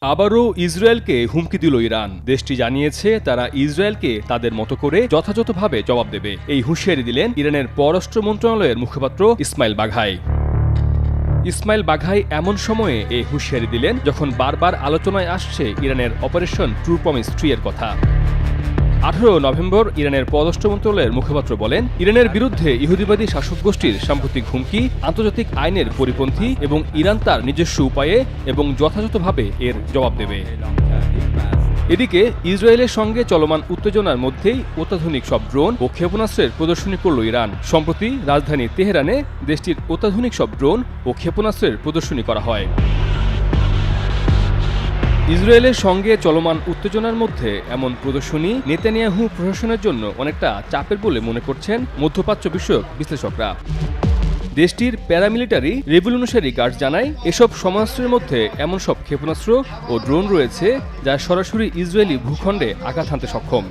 আবারও ইসরায়েলকে হুমকি দিল ইরান। দেশটি জানিয়েছে তারা ইসরায়েলকে তাদের মতো করে যথাযথভাবে জবাব দেবে। এই হুঁশিয়ারি দিলেন ইরানের পররাষ্ট্র মন্ত্রণালয়ের মুখপাত্র ইসমাইল বাঘাই। ইসমাইল বাঘাই এমন সময়ে এই হুঁশিয়ারি দিলেন যখন বারবার আলোচনায় আসছে ইরানের অপারেশন ট্রু প্রমিস 3 এর কথা। 18 নভেম্বর ইরানের পররাষ্ট্র মন্ত্রণালয়ের মুখপাত্র বলেন, ইরানের বিরুদ্ধে ইহুদিবাদী শাসক গোষ্ঠীর সাম্প্রতিক হুমকি আন্তর্জাতিক আইনের পরিপন্থী এবং ইরান তার নিজস্ব উপায়ে এবং যথাযথভাবে এর জবাব দেবে। এদিকে ইসরায়েলের সঙ্গে চলমান উত্তেজনার মধ্যেই অত্যাধুনিক সব ড্রোন ও ক্ষেপণাস্ত্রের প্রদর্শনী করল ইরান। সম্প্রতি রাজধানী তেহরানে দেশটির অত্যাধুনিক সব ড্রোন ও ক্ষেপণাস্ত্রের প্রদর্শনী করা হয়। ইসরায়েলের সঙ্গে চলমান উত্তেজনার মধ্যে এমন প্রদর্শনী নেতানিয়াহু প্রশাসনের জন্য অনেকটা চাপের বলে মনে করছেন মধ্যপ্রাচ্য বিষয়ক বিশ্লেষকরা। দেশটির প্যারামিলিটারি রেভলিউশনারি গার্ড জানায়, এসব সমরাস্ত্রের মধ্যে এমন সব ক্ষেপণাস্ত্র ও ড্রোন রয়েছে যা সরাসরি ইসরায়েলি ভূখণ্ডে আঘাত হানতে সক্ষম।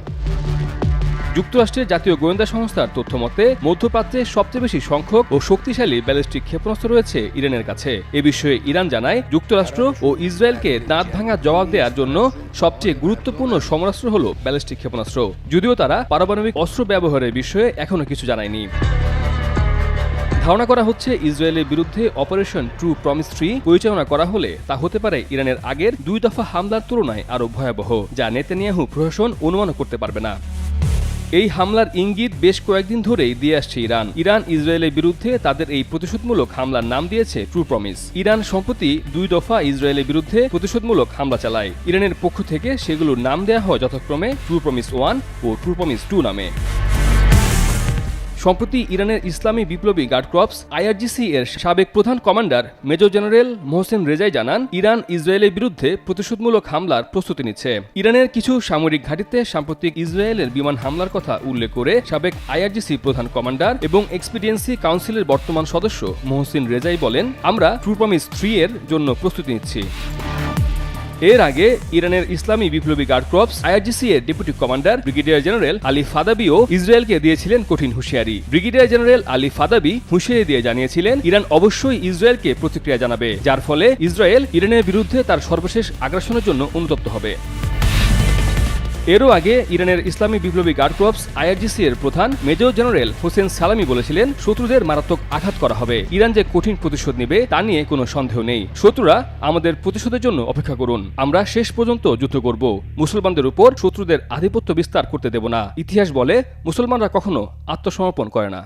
যুক্তরাষ্ট্রের জাতীয় গোয়েন্দা সংস্থার তথ্য মতে মধ্যপ্রাচ্যে সবচেয়ে বেশি সংখ্যক ও শক্তিশালী ব্যালিস্টিক ক্ষেপণাস্ত্র রয়েছে ইরানের কাছে। এ বিষয়ে ইরান জানায়, যুক্তরাষ্ট্র ও ইসরায়েলকে দাঁত ভাঙা জবাব দেওয়ার জন্য সবচেয়ে গুরুত্বপূর্ণ সমরাস্ত্র হল ব্যালিস্টিক ক্ষেপণাস্ত্র, যদিও তারা পারমাণবিক অস্ত্র ব্যবহারের বিষয়ে এখনও কিছু জানায়নি। ধারণা করা হচ্ছে ইসরায়েলের বিরুদ্ধে অপারেশন ট্রু প্রমিস 3 পরিচালনা করা হলে তা হতে পারে ইরানের আগের 2 দফা হামলার তুলনায় আরও ভয়াবহ, যা নেতানিয়াহু প্রশাসন অনুমানও করতে পারবে না। এই হামলার ইঙ্গিত বেশ কয়েকদিন ধরেই দিয়ে আসছে ইরান। ইরান ইসরায়েলের বিরুদ্ধে তাদের এই প্রতিশোধমূলক হামলার নাম দিয়েছে ট্রু প্রমিস। ইরান সম্প্রতি 2 দফা ইসরায়েলের বিরুদ্ধে প্রতিশোধমূলক হামলা চালায়। ইরানের পক্ষ থেকে সেগুলোর নাম দেওয়া হয় যথাক্রমে ট্রু প্রমিস 1 ও ট্রু প্রমিস 2 নামে। সম্প্রতি ইরানের ইসলামী বিপ্লবী গার্ড কর্পস IRGC এর সাবেক প্রধান কমান্ডার মেজর জেনারেল মোহসেন রেজাই জানান, ইরান ইসরায়েলের বিরুদ্ধে প্রতিশোধমূলক হামলার প্রস্তুতি নিচ্ছে। ইরানের কিছু সামরিক ঘাঁটিতে সাম্প্রতিক ইসরায়েলের বিমান হামলার কথা উল্লেখ করে সাবেক IRGC প্রধান কমান্ডার এবং এক্সপিডিয়েন্সি কাউন্সিলের বর্তমান সদস্য মোহসেন রেজাই বলেন, আমরা ট্রু প্রমিস 3 এর জন্য প্রস্তুতি নিচ্ছি। এর আগে ইরানের ইসলামী বিপ্লবী গার্ড কর্পস IRGC এর deputy commander brigadier general Ali ফাদাবিও ইসরায়েলকে দিয়েছিলেন কঠিন হুঁশিয়ারি। ব্রিগেডিয়ার জেনারেল আলী ফাদাবি হুঁশিয়ারি দিয়ে জানিয়েছিলেন, ইরান অবশ্যই ইসরায়েলকে প্রতিক্রিয়া জানাবে, যার ফলে ইসরায়েল ইরানের বিরুদ্ধে তার সর্বশেষ আগ্রাসনের জন্য অনুতপ্ত হবে। এরও আগে ইরানের ইসলামী বিপ্লবী গার্ড কর্পস IRGC এর প্রধান মেজর জেনারেল হোসেন সালামি বলেছিলেন, শত্রুদের মারাত্মক আঘাত করা হবে। ইরান যে কঠিন প্রতিশোধ নেবে তা নিয়ে কোনো সন্দেহ নেই। শত্রুরা আমাদের প্রতিশোধের জন্য অপেক্ষা করুন। আমরা শেষ পর্যন্ত যুদ্ধ করব। মুসলমানদের উপর শত্রুদের আধিপত্য বিস্তার করতে দেব না। ইতিহাস বলে, মুসলমানরা কখনো আত্মসমর্পণ করে না।